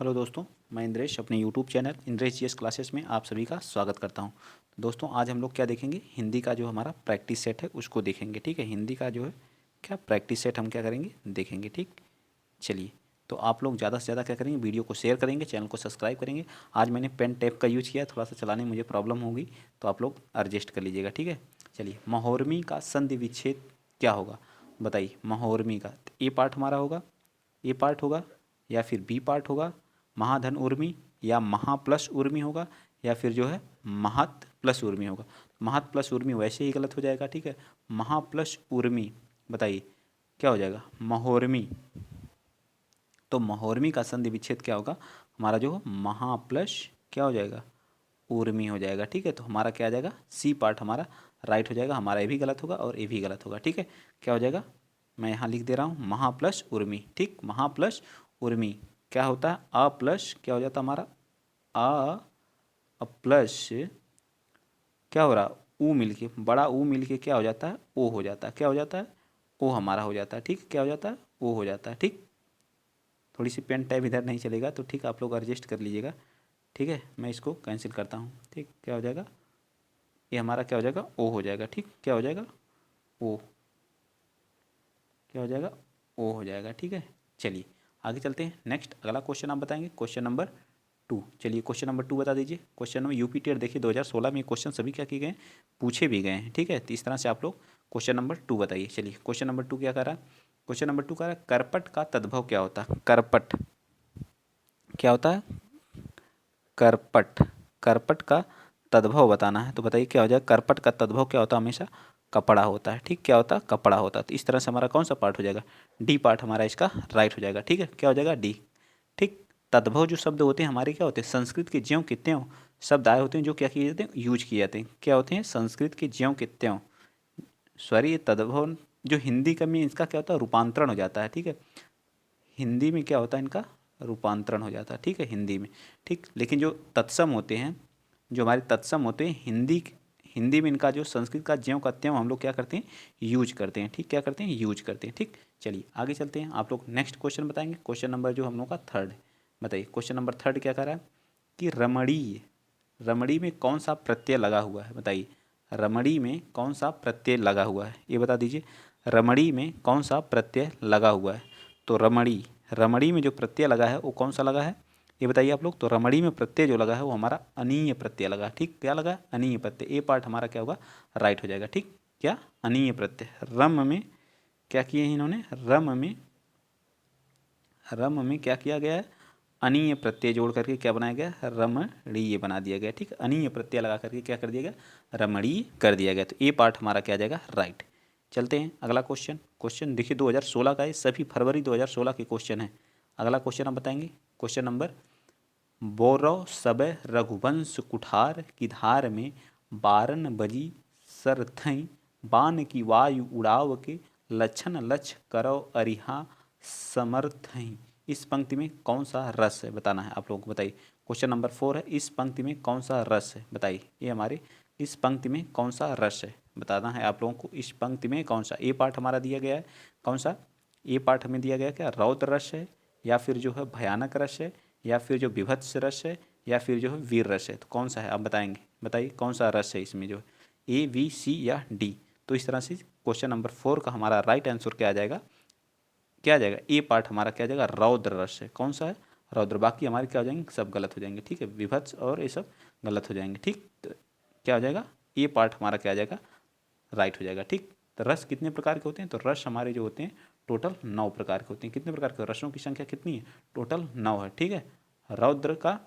Hello दोस्तों, मैं इंद्रेश अपने YouTube channel Indresh GS classes में आप सभी का स्वागत करता हूं। तो दोस्तों आज हम लोग क्या देखेंगे, हिंदी का जो हमारा प्रैक्टिस सेट है उसको देखेंगे। ठीक है, हिंदी का जो है क्या प्रैक्टिस सेट हम क्या करेंगे, देखेंगे। ठीक, चलिए। तो आप लोग ज़्यादा से ज़्यादा क्या करेंगे, वीडियो को शेयर करेंगे, चैनल को सब्सक्राइब करेंगे। आज मैंने पेन टैप का यूज़ किया, थोड़ा सा चलाने में मुझे प्रॉब्लम होगी तो आप लोग एडजस्ट कर लीजिएगा। ठीक है, चलिए। महोर्मी का संधि विच्छेद क्या होगा, बताइए। महोर्मी का ए पार्ट हमारा होगा, ए पार्ट होगा या फिर बी पार्ट होगा, महाधन उर्मी या महा प्लस उर्मी होगा, या फिर जो है महत प्लस उर्मी होगा। महत प्लस उर्मी वैसे ही गलत हो जाएगा। ठीक है, महा प्लस उर्मी, बताइए क्या हो जाएगा, महोर्मी। तो महोर्मी का संधि विच्छेद क्या होगा, हमारा जो महा प्लस क्या हो जाएगा, उर्मी हो जाएगा। ठीक है, तो हमारा क्या आ जाएगा, सी पार्ट हमारा राइट हो जाएगा। हमारा ए भी गलत होगा और ए भी गलत होगा। ठीक है, क्या हो जाएगा, मैं यहाँ लिख दे रहा हूँ महा प्लस उर्मी। ठीक, महा प्लस उर्मी क्या होता है, अ प्लस क्या हो जाता है हमारा, प्लस क्या हो रहा, ऊ मिलके, बड़ा ऊ मिलके क्या हो जाता है, ओ हो जाता है। क्या हो जाता है, ओ हमारा हो जाता है। ठीक, क्या हो जाता है, ओ हो जाता है। ठीक, थोड़ी सी पेन टैब इधर नहीं चलेगा तो ठीक, आप लोग एडजस्ट कर लीजिएगा। ठीक है, मैं इसको कैंसिल करता हूँ। ठीक, क्या हो जाएगा, ये हमारा क्या हो जाएगा, ओ हो जाएगा। ठीक, क्या हो जाएगा, ओ, क्या हो जाएगा, ओ हो जाएगा। ठीक है, चलिए आगे चलते हैं। नेक्स्ट अगला क्वेश्चन आप बताएंगे, क्वेश्चन नंबर 2। चलिए क्वेश्चन नंबर 2 बता दीजिए। क्वेश्चन नंबर यूपी टेट देखिए 2016 में क्वेश्चन सभी क्या किए गए हैं, पूछे भी गए हैं। ठीक है, तो इस तरह से आप लोग क्वेश्चन नंबर 2 बताइए। चलिए क्वेश्चन नंबर 2 क्या कर रहा है, क्वेश्चन नंबर 2 कह रहा है करपट का तद्भव क्या होता है। करपट क्या होता है, करपट, करपट का तद्भव बताना है। तो बताइए क्या हो जाएगा, करपट का तद्भव क्या होता है, हमेशा कपड़ा होता है। ठीक, क्या होता है, कपड़ा होता है। तो इस तरह से हमारा कौन सा पार्ट हो जाएगा, डी पार्ट हमारा इसका राइट हो जाएगा। ठीक है, क्या हो जाएगा, डी। ठीक, तद्भव जो शब्द होते हैं हमारे क्या होते हैं, संस्कृत के ज्यों के त्यों शब्द आए होते हैं जो क्या किए जाते हैं, यूज किए जाते हैं। क्या होते हैं, संस्कृत के ज्यों के त्यों, सॉरी ये तद्भव जो हिंदी का में इसका क्या होता है, रूपांतरण हो जाता है। ठीक है, हिंदी में क्या होता है, इनका रूपांतरण हो जाता है। ठीक है, हिंदी में। ठीक, लेकिन जो तत्सम होते हैं, जो हमारे तत्सम होते हैं हिंदी, हिंदी में इनका जो संस्कृत का ज्यों का त्यों हम लोग क्या करते हैं, यूज करते हैं। ठीक, क्या करते हैं, यूज करते हैं। ठीक, चलिए आगे चलते हैं। आप लोग नेक्स्ट क्वेश्चन बताएंगे, क्वेश्चन नंबर जो हम लोग का थर्ड है। बताइए क्वेश्चन नंबर थर्ड क्या कर रहा है कि रमणीय, रमणी में कौन सा प्रत्यय लगा हुआ है। बताइए रमणी में कौन सा प्रत्यय लगा हुआ है, ये बता दीजिए। रमणी में कौन सा प्रत्यय लगा हुआ है। तो रमणी, रमणी में जो प्रत्यय लगा है वो कौन सा लगा है, ये बताइए आप लोग। तो रमणी में प्रत्यय जो लगा है वो हमारा अनीय प्रत्यय लगा। ठीक, क्या लगा, अनीय प्रत्यय। ए पार्ट हमारा क्या होगा, राइट हो जाएगा। ठीक, क्या, अनीय प्रत्यय। रम में क्या किए हैं इन्होंने, रम में, रम में क्या किया गया है, अनीय प्रत्यय जोड़ करके क्या बनाया गया, रमणीय बना दिया गया। ठीक, अनीय प्रत्यय लगा करके क्या कर दिया गया, रमणीय कर दिया गया। तो ए पार्ट हमारा क्या आ जाएगा, राइट। चलते हैं अगला क्वेश्चन। क्वेश्चन देखिए 2016 का है, सभी फरवरी 2016 के क्वेश्चन है। अगला क्वेश्चन हम बताएंगे, क्वेश्चन नंबर, बौरव सब रघुवंश कुठार की धार में बारन बजी सरथई बान की वायु उड़ाव के लक्षण लक्ष करो अरिहा समर्थई। इस पंक्ति में कौन सा रस है बताना है आप लोगों को। बताइए क्वेश्चन नंबर 4 है, इस पंक्ति में कौन सा रस है, बताइए। ये हमारे इस पंक्ति में कौन सा रस है बताना है आप लोगों को। इस पंक्ति में कौन सा, ए पार्ट हमारा दिया गया है, कौन सा ए पार्ट हमें दिया गया, क्या रौद्र रस है, या फिर जो है भयानक रस है, या फिर जो विभत्स रस है, या फिर जो है वीर रस है। तो कौन सा है आप बताएंगे, बताइए कौन सा रस है इसमें, जो है ए बी सी या डी। तो इस तरह से क्वेश्चन नंबर 4 का हमारा राइट आंसर क्या आ जाएगा, क्या आ जाएगा, ए पार्ट हमारा क्या आ जाएगा, रौद्र रस है। कौन सा है, रौद्र। बाकी हमारे क्या हो जाएंगे, सब गलत हो जाएंगे। ठीक है, विभत्स और ये सब गलत हो जाएंगे। ठीक, तो क्या हो जाएगा, ए पार्ट हमारा क्या आ जाएगा, राइट हो जाएगा। ठीक, तो रस कितने प्रकार के होते हैं, तो रस हमारे जो होते हैं टोटल 9 प्रकार के होते हैं। कितने प्रकार के, रसों की संख्या कितनी है, टोटल 9 है। ठीक है, रौद्र का,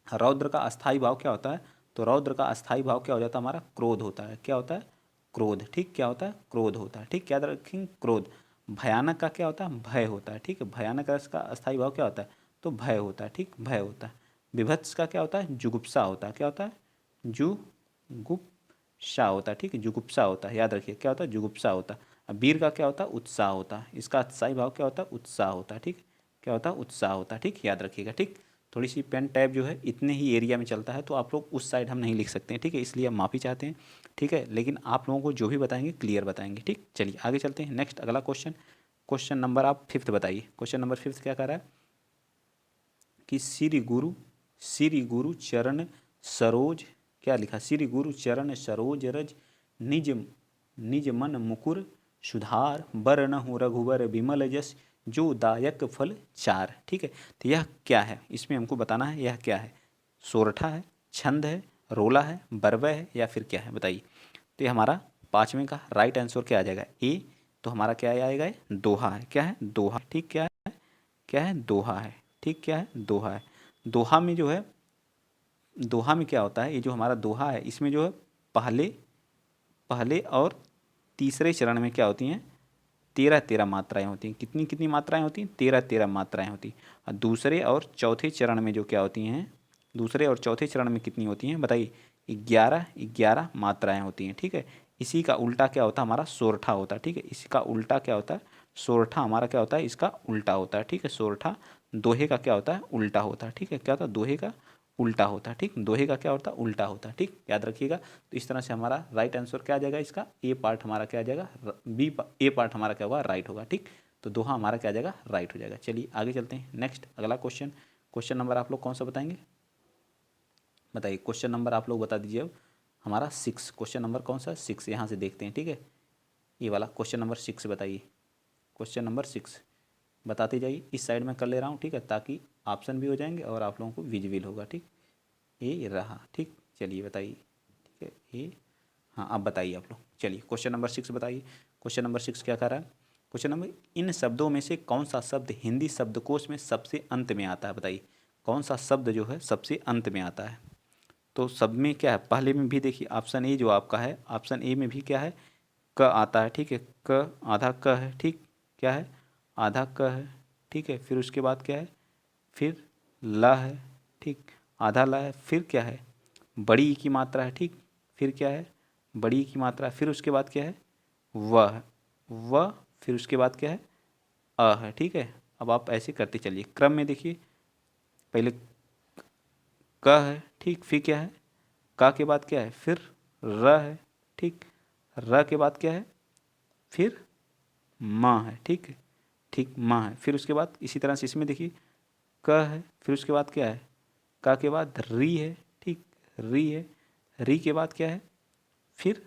रौद्र का अस्थाई भाव क्या होता है, तो रौद्र का अस्थाई भाव क्या हो जाता है हमारा, क्रोध होता है। क्या होता है, क्रोध। ठीक, क्या होता है, क्रोध होता है। ठीक, याद रखेंगे क्रोध। भयानक का क्या होता है, भय होता है। ठीक है, भयानक रस का अस्थाई भाव क्या होता है, तो भय होता है। ठीक, भय होता है। विभत्स का क्या होता है, जुगुप्सा होता है। क्या होता है, जुगुप्सा होता है। ठीक है, जुगुप्सा होता है, याद रखिए क्या होता है, जुगुप्सा होता है। अब वीर का क्या होता है, उत्साह होता है। इसका अस्थाई भाव क्या होता है, उत्साह होता है। ठीक, क्या होता है, उत्साह होता है। ठीक, याद रखिएगा। ठीक, थोड़ी सी पेन टैब जो है इतने ही एरिया में चलता है तो आप लोग उस साइड हम नहीं लिख सकते हैं। ठीक है, इसलिए हम माफ़ी चाहते हैं। ठीक है, लेकिन आप लोगों को जो भी बताएंगे क्लियर बताएंगे। ठीक, चलिए आगे चलते हैं। नेक्स्ट अगला क्वेश्चन, क्वेश्चन नंबर आप 5th बताइए। क्वेश्चन नंबर 5th क्या कर रहा है, कि श्री गुरु चरण सरोज, क्या लिखा, श्री गुरु चरण सरोज रज निज निज मन मुकुर सुधार, बरनहु रघुवर विमल जस जो दायक फल चार। ठीक है, तो यह क्या है, इसमें हमको बताना है यह क्या है, सोरठा है, छंद है, रोला है, बरवय है, या फिर क्या है बताइए। तो ये हमारा पाँचवें का राइट आंसर क्या आ जाएगा, ए। तो हमारा क्या आएगा, दोहा है। क्या है, दोहा। ठीक, क्या है, क्या है, दोहा है। ठीक, क्या है, दोहा है। दोहा में जो है, दोहा में क्या होता है, ये जो हमारा दोहा है इसमें जो है पहले पहले और तीसरे चरण में क्या होती हैं, 13 मात्राएं होती हैं। कितनी कितनी मात्राएं होती हैं, 13 मात्राएं होती हैं। और दूसरे और चौथे चरण में जो क्या होती हैं, दूसरे और चौथे चरण में कितनी होती हैं बताइए, 11 मात्राएं होती हैं। ठीक है, इसी का उल्टा क्या होता है, हमारा सोरठा होता है। ठीक है, इसका उल्टा क्या होता है, सोरठा हमारा क्या होता है, इसका उल्टा होता है। ठीक है, सोरठा दोहे का क्या होता है, उल्टा होता है। ठीक है, क्या होता है, दोहे का उल्टा होता है। ठीक, दोहे का क्या होता है, उल्टा होता है। ठीक, याद रखिएगा। तो इस तरह से हमारा राइट आंसर क्या आ जाएगा, इसका ए पार्ट हमारा क्या आ जाएगा, ए पार्ट हमारा क्या होगा, राइट होगा। ठीक, तो दोहा हमारा क्या आ जाएगा, राइट हो जाएगा। चलिए आगे चलते हैं। नेक्स्ट अगला क्वेश्चन, क्वेश्चन नंबर आप लोग कौन सा बताएंगे, बताइए। क्वेश्चन नंबर आप लोग बता दीजिए। अब हमारा 6, क्वेश्चन नंबर कौन सा, 6, यहाँ से देखते हैं। ठीक है, ये वाला क्वेश्चन नंबर 6 बताइए। क्वेश्चन नंबर 6 बताते जाइए। इस साइड में कर ले रहा हूँ, ठीक है, ताकि ऑप्शन भी हो जाएंगे और आप लोगों को विजिबल होगा। ठीक, ये रहा। ठीक, चलिए बताइए। ठीक है, ये, हाँ अब बताइए आप लोग। चलिए क्वेश्चन नंबर 6 बताइए। क्वेश्चन नंबर 6 क्या कह रहा है, क्वेश्चन नंबर, इन शब्दों में से कौन सा शब्द हिंदी शब्दकोश में सबसे अंत में आता है, बताइए। कौन सा शब्द जो है सबसे अंत में आता है। तो सब में क्या है, पहले में भी देखिए ऑप्शन ए जो आपका है, ऑप्शन ए में भी क्या है, क आता है। ठीक है, क आधा क है। ठीक, क्या है, आधा क है। ठीक है, फिर उसके बाद क्या है, फिर ला है। ठीक, आधा ला है। फिर क्या है, बड़ी ई की मात्रा है। ठीक, फिर क्या है, बड़ी ई की मात्रा। फिर उसके बाद क्या है, व है, व। फिर उसके बाद क्या है, अ है। ठीक है, अब आप ऐसे करते चलिए क्रम में। देखिए पहले क है। ठीक, फिर क्या है, का के बाद क्या है, फिर र है। ठीक, र के बाद क्या है, फिर म है। ठीक है, ठीक, म है। फिर उसके बाद इसी तरह से इसमें देखिए क है। फिर उसके बाद क्या है, का के बाद री है। ठीक, री है। री के बाद क्या है, फिर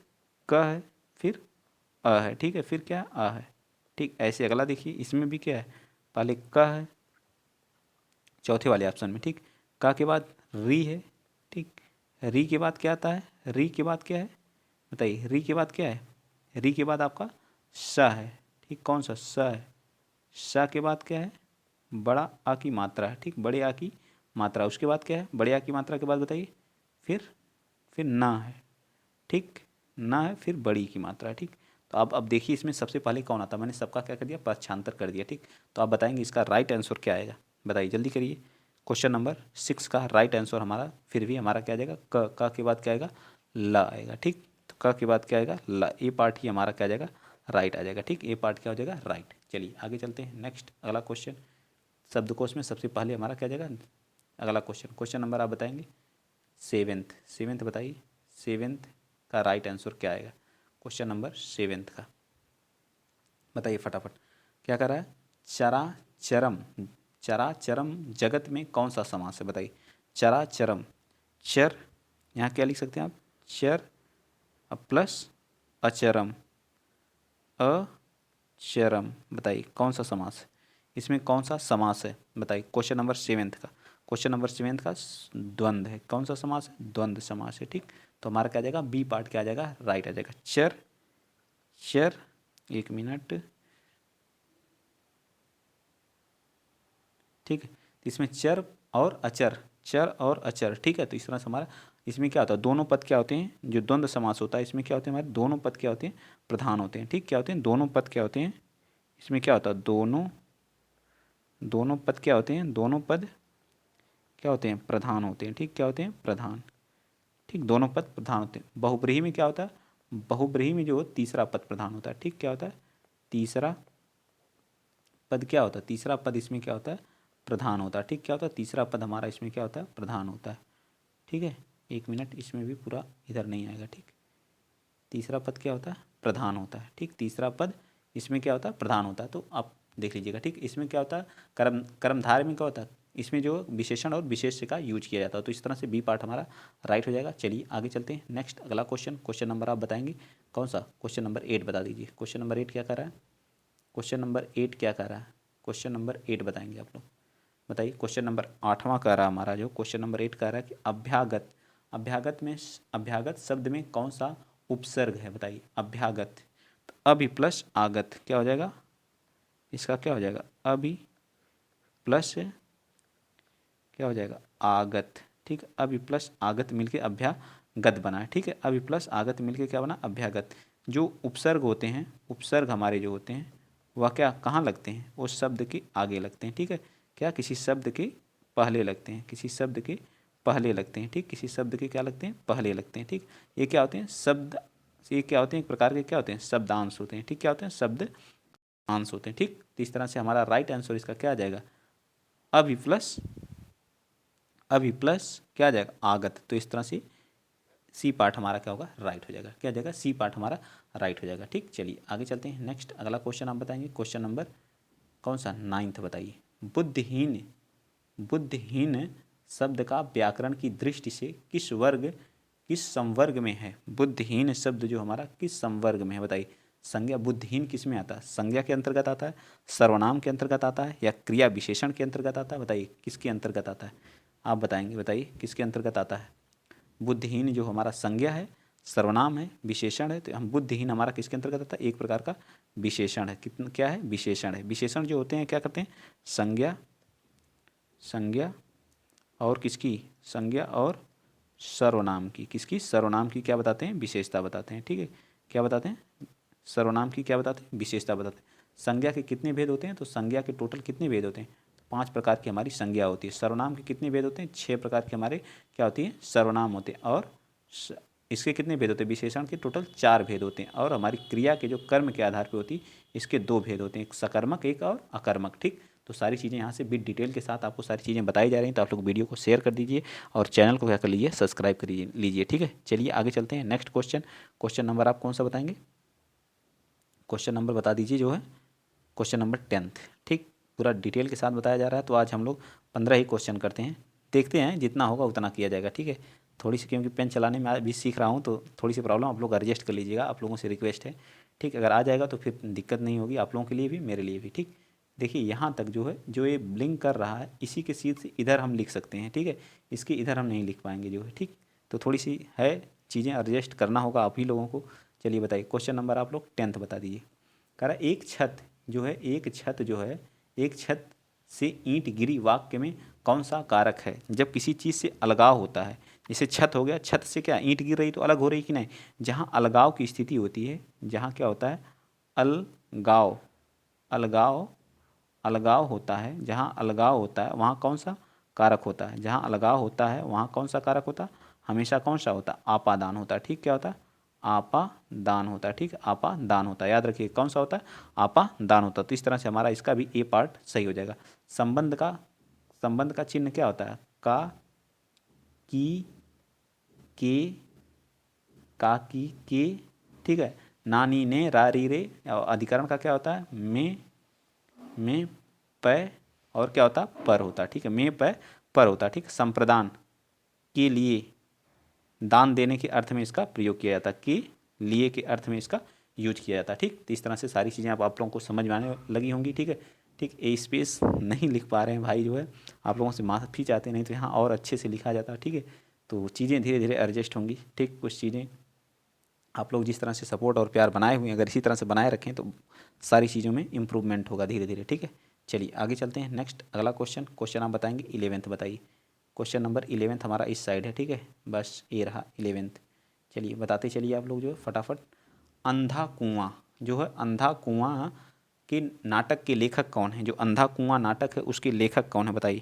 क है, फिर अ है। ठीक है, फिर क्या है, अ है। ठीक, ऐसे अगला देखिए, इसमें भी क्या है, पहले क है चौथे वाले ऑप्शन में। ठीक, का के बाद री है। ठीक, री के बाद क्या आता है, री के बाद क्या है बताइए, री के बाद क्या है, री के बाद आपका स है। ठीक, कौन सा, स है। स के बाद क्या है, बड़ा आ की मात्रा है। ठीक, बड़े आ की मात्रा। उसके बाद क्या है, बड़े आ की मात्रा के बाद बताइए, फिर ना है। ठीक, ना है, फिर बड़ी की मात्रा है। ठीक, तो अब देखिए इसमें सबसे पहले कौन आता है, मैंने सबका क्या कर दिया, पक्षांतर कर दिया। ठीक, तो आप बताएंगे इसका राइट आंसर क्या आएगा, बताइए जल्दी करिए। क्वेश्चन नंबर 6 का राइट आंसर हमारा फिर भी हमारा क्या आ जाएगा, क के बाद क्या आएगा, ल आएगा। ठीक, तो क के बाद क्या आएगा, ल। ए पार्ट ही हमारा क्या आ जाएगा, राइट आ जाएगा। ठीक, ए पार्ट क्या हो जाएगा, राइट। चलिए आगे चलते हैं। नेक्स्ट अगला क्वेश्चन, शब्दकोश में सबसे पहले हमारा क्या आ जाएगा, अगला क्वेश्चन, क्वेश्चन नंबर आप बताएंगे 7th। 7th बताइए, 7th का राइट आंसर क्या आएगा, क्वेश्चन नंबर 7th का बताइए फटाफट। क्या कर रहा है, चराचरम, चराचरम जगत में कौन सा समास है बताइए। चराचरम, चर, यहाँ क्या लिख सकते हैं आप, चर प्लस अचरम, अचरम, बताइए कौन सा समास है, इसमें कौन सा समास है बताइए। क्वेश्चन नंबर 7th का, क्वेश्चन नंबर 7th का द्वंद्व है। कौन सा समास है, द्वंद्व समास है। ठीक, तो हमारा क्या आ जाएगा, बी पार्ट क्या आ जाएगा, राइट आ जाएगा। चर, चर, एक मिनट। ठीक है, तो इसमें चर और अचर, चर और अचर। ठीक है, तो इस तरह से हमारा इसमें क्या होता है, दोनों पद क्या होते हैं, जो द्वंद्व समास होता है इसमें क्या होते हैं, हमारे दोनों पद क्या होते हैं, प्रधान होते हैं। ठीक, क्या होते हैं, दोनों पद क्या होते हैं, इसमें क्या होता है, दोनों दोनों पद क्या होते हैं, दोनों पद क्या होते हैं, प्रधान होते हैं। ठीक, क्या होते हैं, प्रधान। ठीक, दोनों पद प्रधान होते हैं। बहुब्रीही में क्या होता है, बहुब्रीही में जो तीसरा पद प्रधान होता है। ठीक, क्या होता है, तीसरा पद क्या होता है, तीसरा पद इसमें क्या होता है, प्रधान होता है। ठीक, क्या होता है, तीसरा पद हमारा इसमें क्या होता है, प्रधान होता है। ठीक है, एक मिनट, इसमें भी पूरा इधर नहीं आएगा। ठीक, तीसरा पद क्या होता है, प्रधान होता है। ठीक, तीसरा पद इसमें क्या होता है, प्रधान होता है। तो आप देख लीजिएगा। ठीक, इसमें क्या होता है, कर्मधारय में क्या होता है, इसमें जो विशेषण और विशेष्य का यूज किया जाता है। तो इस तरह से बी पार्ट हमारा राइट हो जाएगा। चलिए आगे चलते हैं। नेक्स्ट अगला क्वेश्चन नंबर आप बताएंगे कौन सा? क्वेश्चन नंबर 8 बता दीजिए। क्वेश्चन नंबर 8 क्या कर रहा है? क्वेश्चन नंबर 8 क्या कर रहा है? क्वेश्चन नंबर 8 बताएंगे आप लोग। बताइए। क्वेश्चन नंबर 8वां कह रहा है हमारा, जो क्वेश्चन नंबर 8 कह रहा है कि अभ्यागत, अभ्यागत शब्द में कौन सा उपसर्ग है? बताइए। अभ्यागत, तो अभि प्लस आगत क्या हो जाएगा? इसका क्या हो जाएगा? अभि प्लस क्या हो जाएगा? आगत। ठीक है, अभि प्लस आगत मिलके अभ्यागत बना है। ठीक है, अभि प्लस आगत मिलके क्या बना? अभ्यागत। जो उपसर्ग होते हैं, उपसर्ग हमारे जो होते हैं वह क्या कहाँ लगते हैं? वो शब्द के आगे लगते हैं। ठीक है, क्या किसी शब्द के पहले लगते हैं, किसी शब्द के पहले लगते हैं। ठीक, किसी शब्द के क्या लगते हैं? पहले लगते हैं। ठीक, ये क्या होते हैं? शब्द, ये क्या होते हैं? एक प्रकार के क्या होते हैं? शब्दांश होते हैं। ठीक, क्या होते हैं? शब्द अंश होते हैं। ठीक, तो इस तरह से हमारा राइट आंसर इसका क्या आ जाएगा? अभि प्लस क्या आ जाएगा? आगत। तो इस तरह से सी पार्ट हमारा क्या होगा? राइट हो जाएगा। क्या आ जाएगा? सी पार्ट हमारा राइट हो जाएगा। ठीक, चलिए आगे चलते हैं। नेक्स्ट अगला क्वेश्चन आप बताएंगे। क्वेश्चन नंबर कौन सा? 9 बताइए। बुद्धिहीन, बुद्धिहीन शब्द का व्याकरण की दृष्टि से किस संवर्ग में है? बुद्धिहीन शब्द जो हमारा किस संवर्ग में है? बताइए। संज्ञा बुद्धिहीन किस में आता है? संज्ञा के अंतर्गत आता है, सर्वनाम के अंतर्गत आता है, या क्रिया विशेषण के अंतर्गत आता है? बताइए किसके अंतर्गत आता है? आप बताएंगे। बताइए किसके अंतर्गत आता है? बुद्धिहीन जो हमारा संज्ञा है, सर्वनाम है, विशेषण है, तो हम बुद्धिहीन हमारा किसके अंतर्गत आता है? एक प्रकार का विशेषण है। कितना क्या है? विशेषण है। विशेषण जो होते हैं क्या करते हैं? संज्ञा और किसकी? संज्ञा और सर्वनाम की। किसकी? सर्वनाम की क्या बताते हैं? विशेषता बताते हैं। ठीक है, क्या बताते हैं? सर्वनाम की क्या बताते हैं? विशेषता बताते हैं। संज्ञा के कितने भेद होते हैं? तो संज्ञा के टोटल कितने भेद होते हैं? 5 प्रकार की हमारी संज्ञा होती है। सर्वनाम के कितने भेद होते हैं? 6 प्रकार के हमारे क्या होती है? सर्वनाम होते हैं। और इसके कितने भेद होते हैं? विशेषण के टोटल 4 भेद होते हैं। और हमारी क्रिया के जो कर्म के आधार पर होती है, इसके 2 भेद होते हैं, एक सकर्मक, एक और अकर्मक। ठीक, तो सारी चीज़ें यहाँ से विद डिटेल के साथ आपको सारी चीज़ें बताई जा रही हैं। तो आप लोग वीडियो को शेयर कर दीजिए और चैनल को क्या कर लीजिए? सब्सक्राइब कर लीजिए। ठीक है, चलिए आगे चलते हैं। नेक्स्ट क्वेश्चन, क्वेश्चन नंबर आप कौन सा बताएंगे? क्वेश्चन नंबर बता दीजिए जो है क्वेश्चन नंबर 10th। ठीक, पूरा डिटेल के साथ बताया जा रहा है। तो आज हम लोग 15 ही क्वेश्चन करते हैं, देखते हैं जितना होगा उतना किया जाएगा। ठीक है, थोड़ी सी क्योंकि पेन चलाने में अभी सीख रहा हूँ तो थोड़ी सी प्रॉब्लम आप लोग एडजस्ट कर लीजिएगा, आप लोगों से रिक्वेस्ट है। ठीक, अगर आ जाएगा तो फिर दिक्कत नहीं होगी आप लोगों के लिए भी, मेरे लिए भी। ठीक, देखिए यहाँ तक जो है, जो ये ब्लिंक कर रहा है, इसी के सीधे इधर हम लिख सकते हैं। ठीक है, इसके इधर हम नहीं लिख पाएंगे जो है। ठीक, तो थोड़ी सी है चीज़ें एडजस्ट करना होगा आप ही लोगों को। चलिए बताइए। क्वेश्चन नंबर आप लोग 10th बता दीजिए। कह रहा है एक छत जो है, एक छत से ईंट गिरी वाक्य में कौन सा कारक है? जब किसी चीज़ से अलगाव होता है, जैसे छत हो गया, छत से क्या ईंट गिर रही तो अलग हो रही कि नहीं? जहाँ अलगाव की स्थिति होती है, जहाँ क्या होता है? अलगाव, अलगाव अलगाव होता है, जहाँ अलगाव होता है वहाँ कौन सा कारक होता है? जहाँ अलगाव होता है वहाँ कौन सा कारक होता है? हमेशा कौन सा होता है? आपादान होता है। ठीक, क्या होता है? आपादान होता है। ठीक, आपादान होता है, याद रखिए कौन सा होता है? आपादान होता है। तो इस तरह से हमारा इसका भी ए पार्ट सही हो जाएगा। संबंध का चिन्ह क्या होता है? का, की, के, का, की, के। ठीक है, नानी, ने, रा, री, रे। और अधिकरण का क्या होता है? में, पै, और क्या होता है? पर होता है। ठीक है, में, पै, पर होता है। ठीक, संप्रदान के लिए, दान देने के अर्थ में इसका प्रयोग किया जाता है, के लिए के अर्थ में इसका यूज किया जाता है। ठीक, तो इस तरह से सारी चीज़ें आप लोगों को समझ में आने लगी होंगी। ठीक है, ठीक, ए स्पेस नहीं लिख पा रहे हैं भाई जो है, आप लोगों से माफ़ी चाहते, नहीं तो यहाँ और अच्छे से लिखा जाता है। ठीक है, तो चीज़ें धीरे धीरे एडजस्ट होंगी। ठीक, कुछ चीज़ें आप लोग जिस तरह से सपोर्ट और प्यार बनाए हुए हैं, अगर इसी तरह से बनाए रखें तो सारी चीज़ों में इम्प्रूवमेंट होगा धीरे धीरे। ठीक है, चलिए आगे चलते हैं। नेक्स्ट अगला क्वेश्चन आप बताएंगे 11th बताइए। क्वेश्चन नंबर 11th हमारा इस साइड है। ठीक है, बस ये रहा 11th। चलिए बताते चलिए आप लोग जो है फटाफट। अंधा कुआं जो है, अंधा कुआं के नाटक के लेखक कौन है? जो अंधा कुआं नाटक है उसके लेखक कौन है? बताइए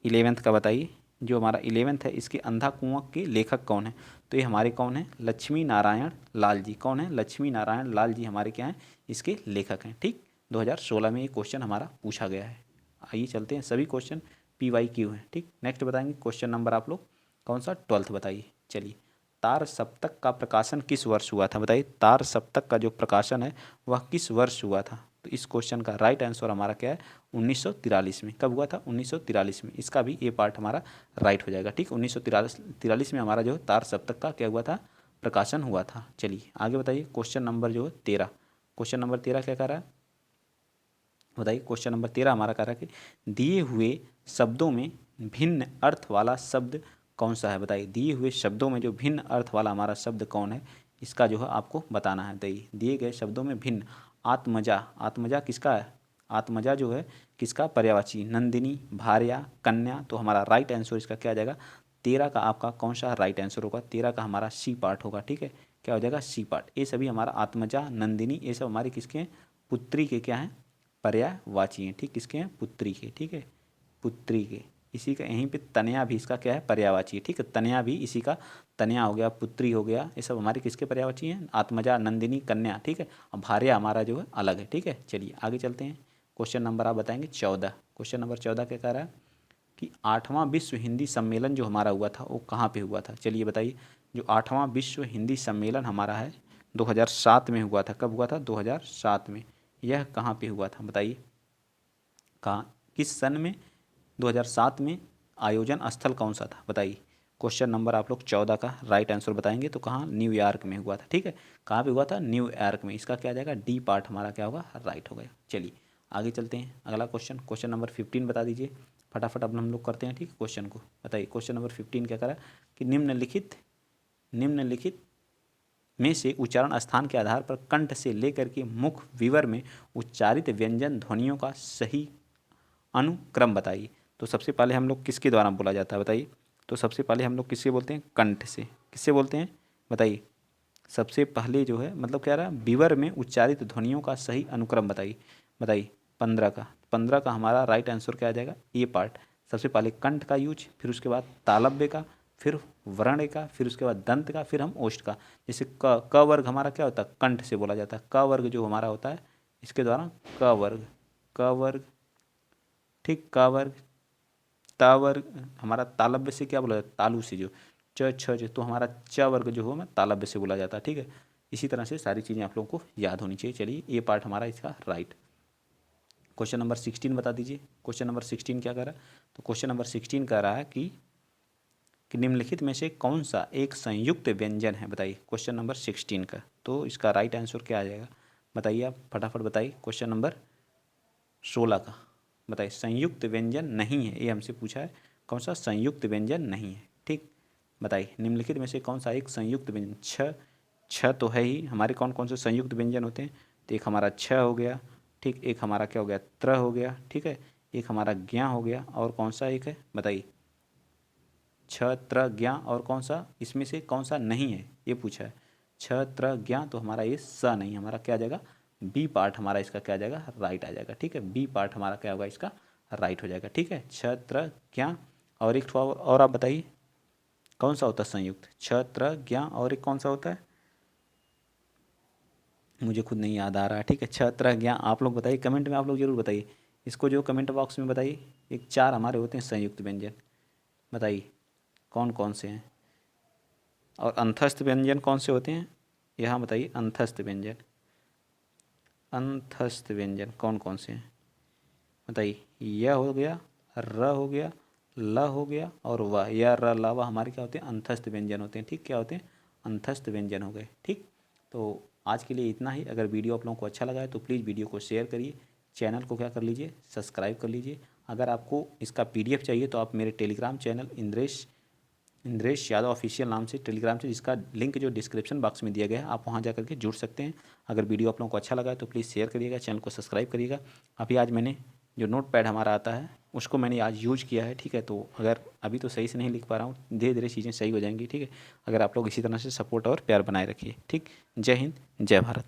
11th का बताइए। जो हमारा 11th है इसके अंधा कुआं के लेखक कौन है? तो ये हमारे कौन है? लक्ष्मी नारायण लाल जी। कौन है? लक्ष्मी नारायण लाल जी हमारे क्या हैं? इसके लेखक हैं। ठीक, 2016 में ये क्वेश्चन हमारा पूछा गया है। आइए चलते हैं, सभी क्वेश्चन PYQ हैं। ठीक, नेक्स्ट बताएंगे क्वेश्चन नंबर आप लोग कौन सा? 12th बताइए। चलिए, तार सप्तक का प्रकाशन किस वर्ष हुआ था? बताइए, तार सप्तक का जो प्रकाशन है वह किस वर्ष हुआ था? तो इस क्वेश्चन का राइट आंसर हमारा क्या है? 1943 में। कब हुआ था? 1943 में। इसका भी ये पार्ट हमारा राइट हो जाएगा। ठीक, 1943 में हमारा जो है तार सप्तक का क्या हुआ था? प्रकाशन हुआ था। चलिए आगे बताइए। क्वेश्चन नंबर जो है 13, क्वेश्चन नंबर 13 क्या कह रहा है बताइए। क्वेश्चन नंबर 13 हमारा कह रहा है कि दिए हुए शब्दों में भिन्न अर्थ वाला शब्द कौन सा है? बताइए, दिए हुए शब्दों में जो भिन्न अर्थ वाला हमारा शब्द कौन है, इसका जो है आपको बताना है। बताइए, दिए गए शब्दों में भिन्न। आत्मजा, आत्मजा किसका है? आत्मजा जो है किसका? पर्यायवाची। नंदिनी, भार्या, कन्या। तो हमारा राइट आंसर इसका क्या आ जाएगा? 13 का आपका कौन सा राइट आंसर होगा? 13 का हमारा सी पार्ट होगा। ठीक है, क्या हो जाएगा? C part. ये सभी हमारा आत्मजा, नंदिनी, ये सब हमारे किसके हैं? पुत्री के क्या हैं? पर्यायवाची हैं। ठीक, किसके हैं? पुत्री के। ठीक है, पुत्री के। इसी का यहीं पे तनया भी इसका क्या है? पर्यायवाची है। ठीक है, तनया भी इसी का, तनया हो गया, पुत्री हो गया, ये सब हमारे किसके पर्यायवाची हैं? आत्मजा, नंदिनी, कन्या। ठीक है, अब भार्या हमारा जो है अलग है। ठीक है, चलिए आगे चलते हैं। क्वेश्चन नंबर आप बताएंगे 14। क्वेश्चन नंबर 14 क्या कह रहा है कि 8वां विश्व हिंदी सम्मेलन जो हमारा हुआ था वो कहाँ पे हुआ था? चलिए बताइए। जो 8वां विश्व हिंदी सम्मेलन हमारा है 2007 में हुआ था। कब हुआ था? 2007 में। यह कहाँ पे हुआ था बताइए? कहाँ, किस सन में? 2007 में। आयोजन स्थल कौन सा था बताइए? क्वेश्चन नंबर आप लोग 14 का राइट आंसर बताएंगे तो कहाँ? न्यूयॉर्क में हुआ था। ठीक है, कहाँ पे हुआ था? न्यूयॉर्क में। इसका क्या आ जाएगा? डी पार्ट हमारा क्या होगा? राइट हो गया। चलिए आगे चलते हैं। अगला क्वेश्चन, क्वेश्चन नंबर 15 बता दीजिए फटाफट। अब हम लोग करते हैं ठीक क्वेश्चन को। बताइए क्वेश्चन नंबर 15 क्या करा कि निम्नलिखित में से उच्चारण स्थान के आधार पर कंठ से लेकर के मुख विवर में उच्चारित व्यंजन ध्वनियों का सही अनुक्रम बताइए। तो सबसे पहले हम लोग किसके द्वारा बोला जाता है बताइए? तो सबसे पहले हम लोग किससे बोलते हैं? कंठ से। किससे बोलते हैं बताइए? सबसे पहले जो है मतलब क्या रहा? विवर में उच्चारित ध्वनियों का सही अनुक्रम बताइए। बताइए 15 का हमारा राइट आंसर क्या आ जाएगा? ए पार्ट। सबसे पहले कंठ का यूज, फिर उसके बाद तालव्य का, फिर वर्ण का, फिर उसके बाद दंत का, फिर हम ओष्ठ का। जैसे क वर्ग हमारा क्या होता है? कंठ से बोला जाता है। क वर्ग जो हमारा होता है इसके द्वारा क वर्ग। ठीक, क वर्ग। ता वर्ग हमारा तालव्य से क्या बोला जाता है? तालु से जो च छ जो, तो हमारा च वर्ग जो हो मैं तालव्य से बोला जाता है। ठीक है, इसी तरह से सारी चीज़ें आप लोगों को याद होनी चाहिए। चलिए ये पार्ट हमारा इसका राइट। क्वेश्चन नंबर 16 बता दीजिए। क्वेश्चन नंबर 16 क्या कर रहा है? तो क्वेश्चन नंबर 16 कह रहा है कि निम्नलिखित में से कौन सा एक संयुक्त व्यंजन है बताइए? क्वेश्चन नंबर 16 का। तो इसका राइट आंसर क्या आ जाएगा बताइए? आप फटाफट बताइए। क्वेश्चन नंबर 16 का बताइए। संयुक्त व्यंजन नहीं है, ये हमसे पूछा है। कौन सा संयुक्त व्यंजन नहीं है? ठीक, बताइए निम्नलिखित में से कौन सा एक संयुक्त व्यंजन? छ तो है ही। हमारे कौन कौन से संयुक्त व्यंजन होते हैं? तो एक हमारा छ हो गया। ठीक, एक हमारा क्या हो गया? त्र हो गया। ठीक है, एक हमारा ज्ञा हो गया। और कौन सा एक है बताइए? छ त्र ज्ञा। और कौन सा इसमें से कौन सा नहीं है ये पूछा है? छ त्र ज्ञा। तो हमारा ये स नहीं, हमारा क्या आ जाएगा? बी पार्ट हमारा इसका क्या आ जाएगा? राइट आ जाएगा। ठीक है, बी पार्ट हमारा क्या होगा? इसका राइट हो जाएगा। ठीक है, छ त्र ज्ञा। और एक और आप बताइए कौन सा होता है संयुक्त? छ त्र ज्ञा और एक कौन सा होता है? मुझे खुद नहीं याद आ रहा है। ठीक है, छ त्र ज्ञा। आप लोग बताइए कमेंट में, आप लोग जरूर बताइए इसको, जो कमेंट बॉक्स में बताइए। एक 4 हमारे होते हैं संयुक्त व्यंजन, बताइए कौन कौन से हैं? और अंतस्थ व्यंजन कौन से होते हैं? यहाँ बताइए अंतस्थ व्यंजन। अंतस्थ व्यंजन कौन कौन से हैं बताइए? य हो गया, र हो गया, ल हो गया और व। या र ल व हमारे क्या होते हैं? अंतस्थ व्यंजन होते हैं। ठीक, क्या होते हैं? अंतस्थ व्यंजन हो गए। ठीक, तो आज के लिए इतना ही। अगर वीडियो आप लोगों को अच्छा लगा है तो प्लीज़ वीडियो को शेयर करिए, चैनल को क्या कर लीजिए? सब्सक्राइब कर लीजिए। अगर आपको इसका PDF चाहिए तो आप मेरे Telegram channel Indresh Yadav official नाम से टेलीग्राम से, जिसका लिंक जो डिस्क्रिप्शन बॉक्स में दिया गया है, आप वहां जा करके जुड़ सकते हैं। अगर वीडियो आप लोगों को अच्छा लगा है तो प्लीज़ शेयर करिएगा, चैनल को सब्सक्राइब करिएगा। अभी आज मैंने जो नोट पैड हमारा आता है उसको मैंने आज यूज किया है। ठीक है, तो अगर अभी तो सही से नहीं लिख पा रहा हूँ, धीरे धीरे चीज़ें सही हो जाएंगी। ठीक है, अगर आप लोग इसी तरह से सपोर्ट और प्यार बनाए रखिए। ठीक, जय हिंद, जय भारत।